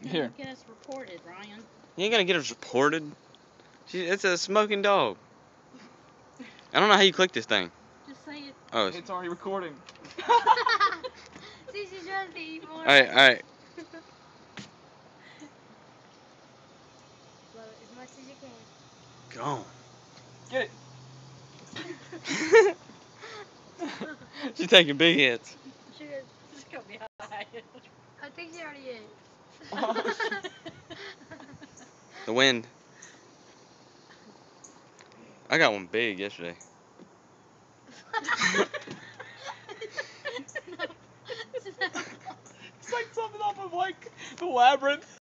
Here. Get us reported, Ryan. You ain't gonna get us reported. It's a smoking dog. I don't know how you click this thing. Just say it. Oh, It's already recording. See, she's trying to eat more. Alright. Blow it as much as you can. Go on. Get it. She's taking big hits. She is. She's gonna be high. I think she already is. The wind. I got one big yesterday. It's like something off of like the labyrinth.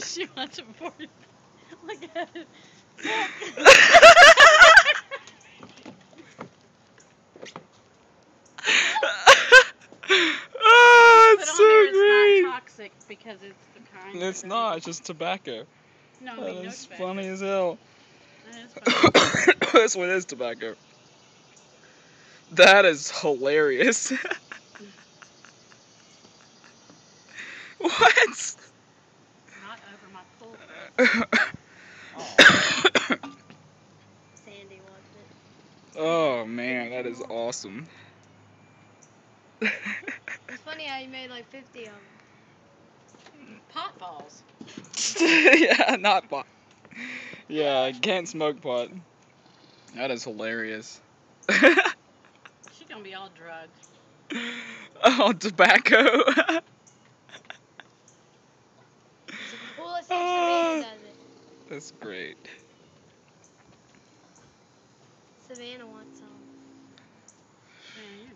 She wants reported. Look at it. Oh, But it's on so there great. it's not toxic because it's the kind. It's not. It's just tobacco. No, I That mean, no is tobacco. funny as hell. That is funny. This one is tobacco. That is hilarious. What? Not over my pool. Sandy wants it. Oh man, that is awesome. It's funny how you made like 50 of them. Pot balls. Yeah, not pot. Yeah, I can't smoke pot. That is hilarious. She's gonna be all drugged. Oh, tobacco. Well, let's see if Savannah does it. That's great. Savannah wants some. Man, you're